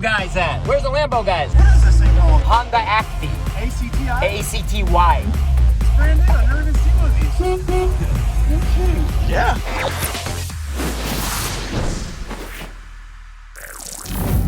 guys at? Where's the Lambo guys? What is this thing called? Honda Acti. ACTI? ACTY. It's brand new. I've never even seen one of these. Yeah.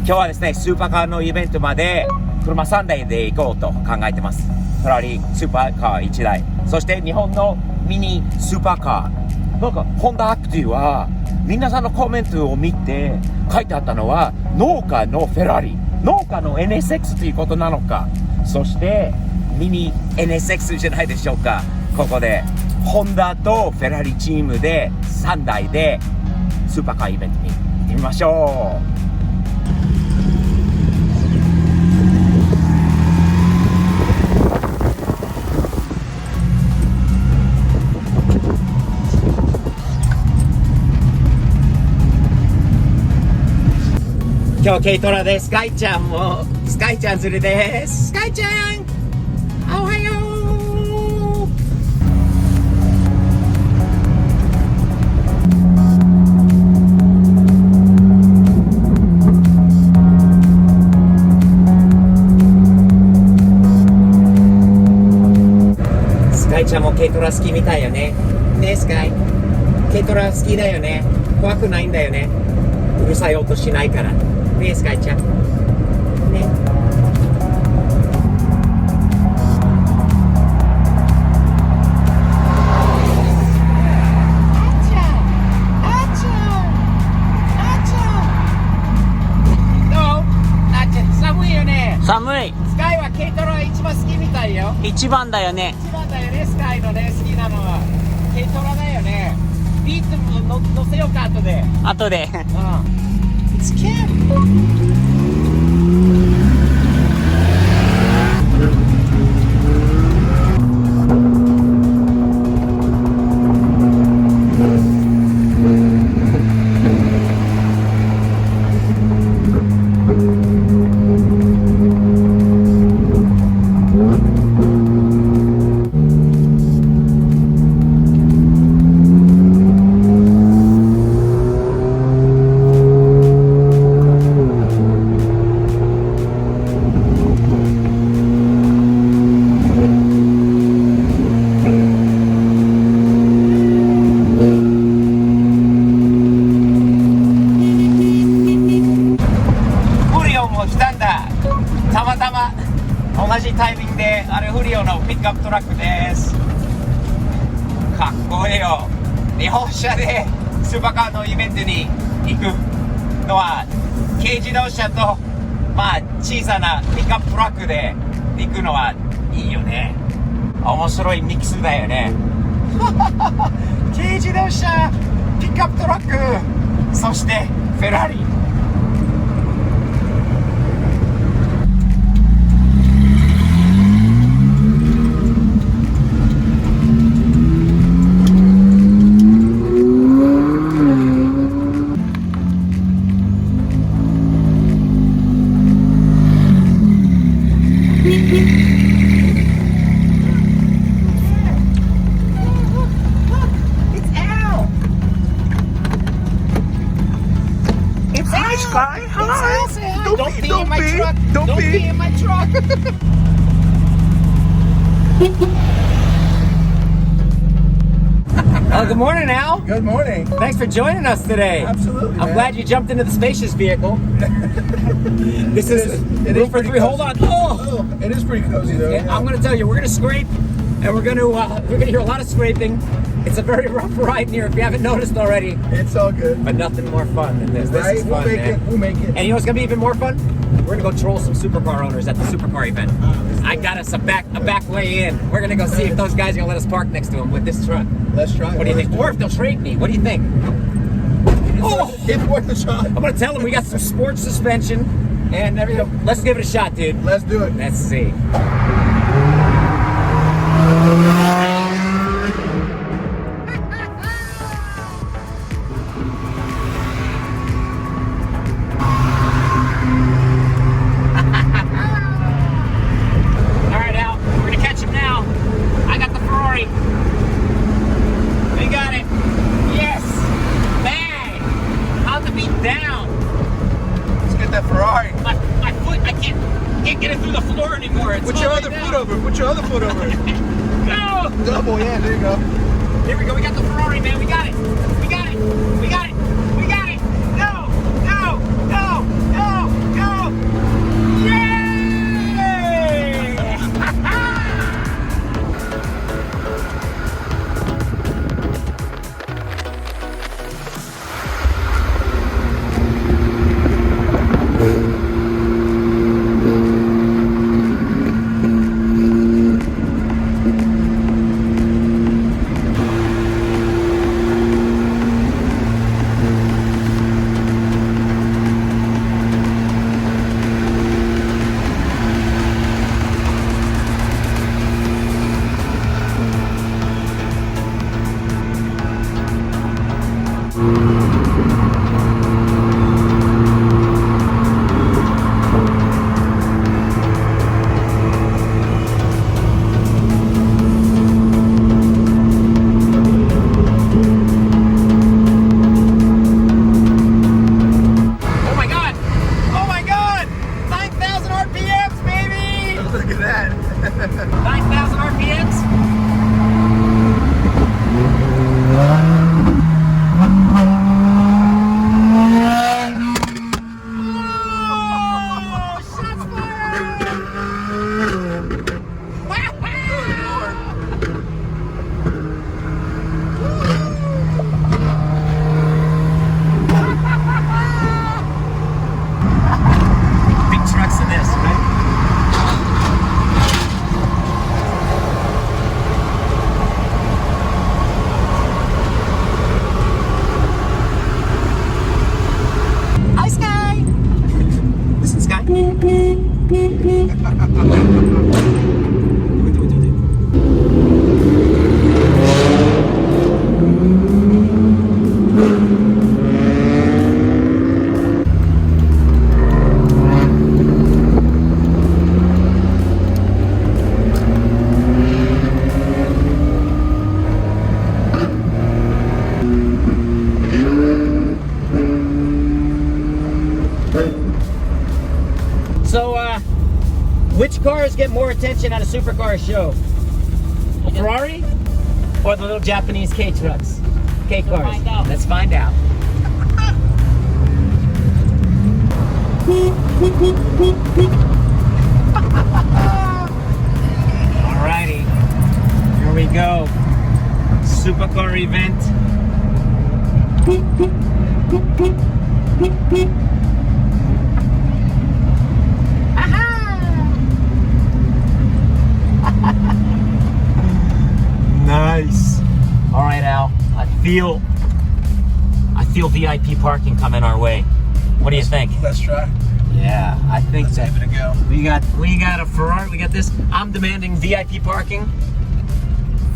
今日はですね、スーパーカーのイベントまで車3台で行こうと考えてます。フェラーリスーパーカー1台、そして日本のミニスーパーカー。なんかホンダアクティは皆さんのコメントを見て書いてあったのは農家のフェラーリ、農家の NSX ということなのか、そしてミニ NSX じゃないでしょうか。ここでホンダとフェラーリチームで3台でスーパーカーイベントに行ってみましょう。今日軽トラでスカイちゃんもスカイちゃん連れです。スカイちゃんおはよう。スカイちゃんも軽トラ好きみたいよね。ねスカイ、軽トラ好きだよね。怖くないんだよね。うるさい音しないから。ねえスカイちゃんね。寒いよね。寒い。スカイは軽トラが一番好きみたいよ。一番だよね。一番だよね、スカイのね好きなのは軽トラだよね。ビーツも乗せようか後で。後で。It's Kim.たまたま同じタイミングであれフリオのピックアップトラックです。かっこいいよ。日本車でスーパーカーのイベントに行くのは軽自動車とまあ小さなピックアップトラックで行くのはいいよね。面白いミックスだよね。軽自動車、ピックアップトラック、そしてフェラーリ。Sky, hi. Don't pee in my truck. Don't pee in my truck. Good morning, Al. Good morning. Thanks for joining us today. Absolutely, I'm man. glad you jumped into the spacious vehicle. This is it room is for pretty three. Hold on. cozy. Oh, It is pretty cozy though. yeah, I'm going to tell you, we're going to scrape, and we're going to hear a lot of scraping. It's a very rough ride here, if you haven't noticed already. It's all good. But nothing more fun than this. This Right? is fun, We'll make man. it. We'll make it. And you know what's gonna be even more fun? We're gonna go troll some supercar owners at the supercar event. I got us a back way in. We're gonna go see if those guys are gonna let us park next to them with this truck. Let's try it. What do you think? Or if they'll trade me. What do you think? Oh! It's worth a shot. I'm gonna tell them we got some sports suspension and everything. Let's give it a shot, dude. Let's do it. Let's see. That Ferrari. foot. I can't get it through the floor anymore. It's Put your falling other down. foot over. Put your other foot over. No! Double, yeah, there you go. Here we go. We got the Ferrari, man. We got it. We got it. We got it. We got it. No! No! No! No! No! Yay! Oh my God! Oh my God! 9,000 RPMs, baby! Look at that. 9,000 RPMs? Oh, shots Big trucks in this, right? Hi, Sky! Listen, Sky. So, which cars get more attention at a supercar show? A Ferrari or the little Japanese K trucks? K cars. find out. Let's find out. Alrighty, here we go. Supercar event. Nice. All right, Al. I feel VIP parking coming our way. What do you think? Let's try. Yeah, I think Let's so. give it a go. We got a Ferrari. We got this. I'm demanding VIP parking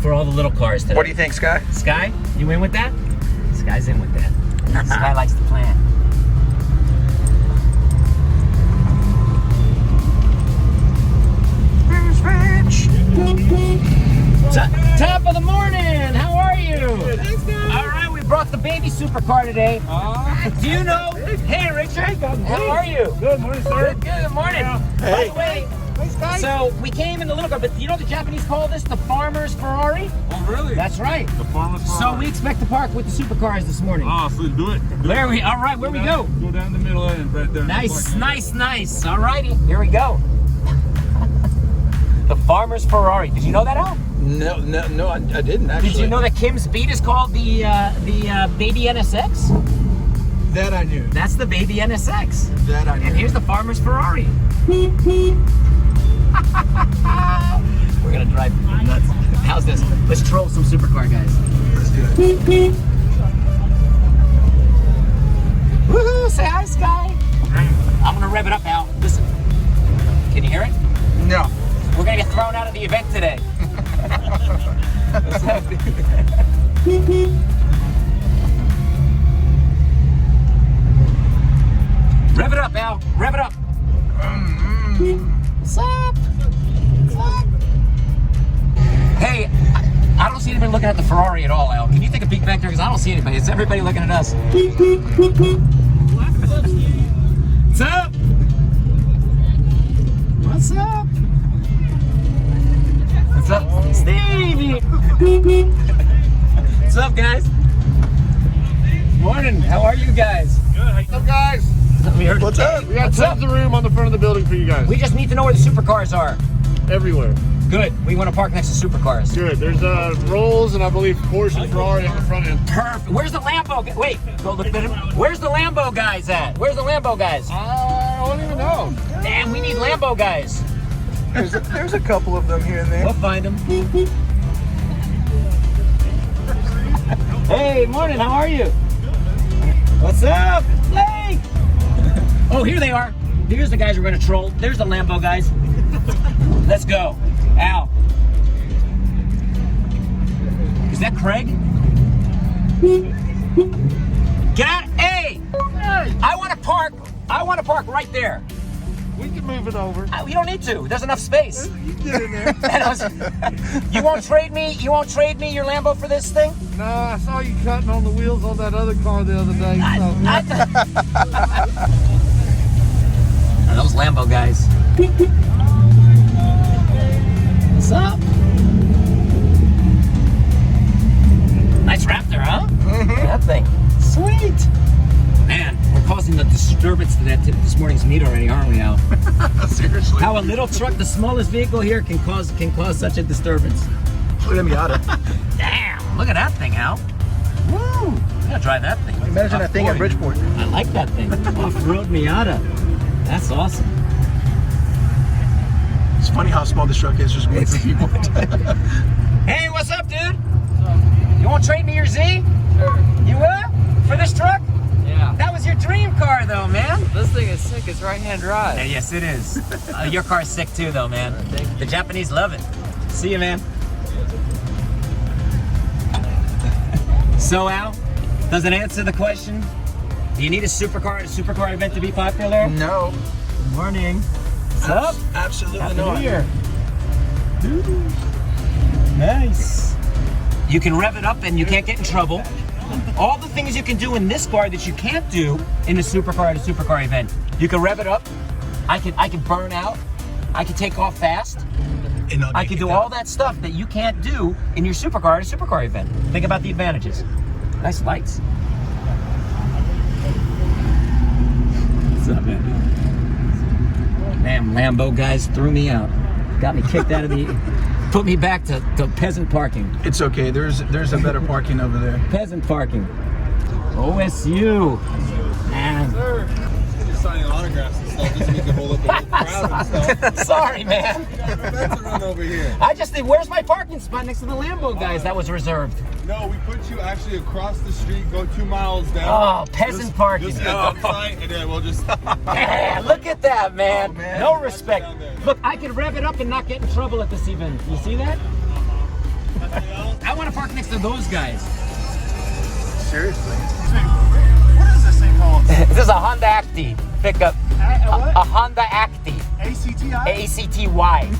for all the little cars today. What do you think, Sky? Sky, you in with that? Sky's in with that. Sky likes to plan. Top of the morning. How are you? All right, we brought the baby supercar today. Do you know? Hey, Richard. How are you? Good morning, sir. Good morning. By the way, so we came in the little car, but you know the Japanese call this the farmer's Ferrari? Oh, really? That's right. The farmer's So Ferrari. we expect to park with the supercars this morning. Ah, so do it. Where we? All right, where we go? Go down the middle end right there. Nice, nice, nice. All righty, here we go. The farmer's Ferrari. Did you know that, Al? No, I didn't actually. Did you know that Kim's Beat is called the Baby NSX? That I knew. That's the Baby NSX. That I knew. And here's the farmer's Ferrari. We're gonna drive nuts. How's this? Let's troll some supercar guys. Let's do it. Woohoo! Say hi, Sky. I'm gonna rev it up, Al. Listen. Can you hear it? No. We're gonna get thrown out of the event today. Rev it up, Al. Rev it up. What's up? What's up? Hey, I don't see anybody looking at the Ferrari at all, Al. Can you take a peek back there? Because I don't see anybody. It's everybody looking at us. What's up? What's up? We got What's tons up? of room on the front of the building for you guys. We just need to know where the supercars are. Everywhere. Good. We want to park next to supercars. Good. There's Rolls and I believe Porsche and Ferrari on the front end. Perfect. Where's the Lambo? Wait. Go look at him. Where's the Lambo guys at? Where's the Lambo guys? I don't even know. Damn, we need Lambo guys. There's a couple of them here and there. We'll find them. Hey, morning. How are you? What's up, Blake? Oh, here they are. Here's the guys we're gonna troll. There's the Lambo guys. Let's go. Al. Is that Craig? Get out. Hey! I want to park. I want to park right there. We can move it over. We don't need to. There's enough space. You can get in there. You won't trade me. You won't trade me your Lambo for this thing. No, I saw you cutting on the wheels on that other car the other day. Those Lambo guys. What's up? Nice Raptor, huh? That thing. Sweet. Man, we're causing the disturbance to this morning's meet already, aren't we, Al? Seriously. How a little truck, the smallest vehicle here, can cause such a disturbance. Look at Miata. Damn, look at that thing, Al. Woo! I gotta drive that thing. Imagine that thing at Bridgeport. I like that thing. Off-road Miata. That's awesome. It's funny how small this truck is, just going for people. Hey, what's up, dude? You won't trade me your Z? Sure. You will? For this truck? Yeah. That was your dream car, though, man. This thing is sick. It's right-hand drive. Yes, it is. Your car's sick, too, though, man. Thank you. The Japanese love it. See you, man. So, Al, does it answer the question? Do you need a supercar event to be popular? No. Good morning. What's up? Absolutely Happy not. New Year. Nice. You can rev it up and you can't get in trouble. All the things you can do in this car that you can't do in a supercar at a supercar event. You can rev it up. I can burn out. I can take off fast. And I'll I get can you do down. all that stuff that you can't do in your supercar at a supercar event. Think about the advantages. Nice lights. What's up, man? Damn, Lambo guys threw me out. Got me kicked out of the... Put me back to peasant parking. It's okay. There's a better parking over there. Peasant parking. OSU. Man. Just signing autographs and stuff just so we can hold up a little crowd and stuff. Sorry, man. That's a run over here. I just think, where's my parking spot next to the Lambo guys that was reserved? No, we put you actually across the street, go 2 miles down. Oh, peasant Just- parking. Just get dump site, and then we'll just... Yeah, look at that, man. Oh, man. No respect. Down there. Look, I can rev it up and not get in trouble at this event. You see that? I want to park next to those guys. Seriously. What is this thing called? This is a Honda Acti pickup. What? A Honda Acti. ACTI? A-C-T-Y.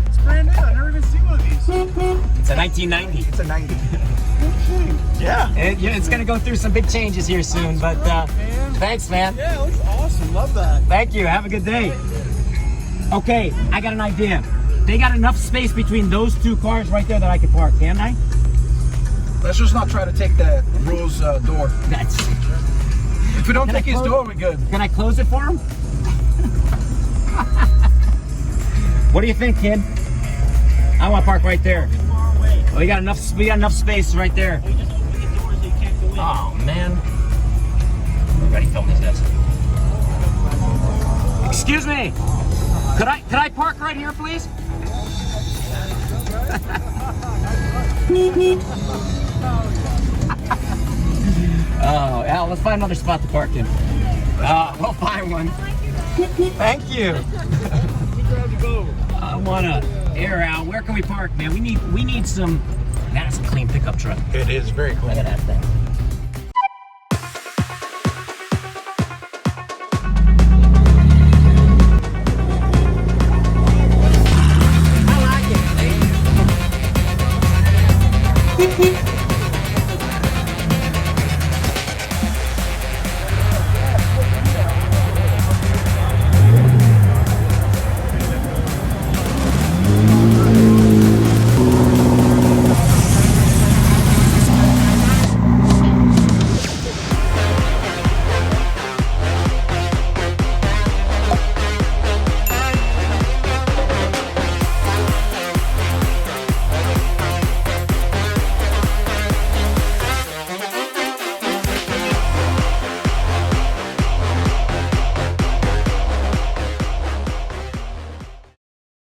It's brand new. I've never even seen one of these. It's a 1990. It's a 90. Yeah. It's going to go through some big changes here soon, but man. thanks, man. Yeah, it looks awesome. Love that. Thank you. Have a good day. Okay, I got an idea. They got enough space between those two cars right there that I can park, can't I? Let's just not try to take that Rose door. That's. If we don't Can I take his close- door, we're good. Can I close it for him? What do you think, kid? I want to park right there. Oh, we got enough space right there. Oh man. Everybody film these guys. Excuse me. Could I park right here, please? Oh, Al, let's find another spot to park in. We'll find one. Thank you. I wanna air out. Where can we park, man? We need some. That's a clean pickup truck. It is very Look clean. at that thing.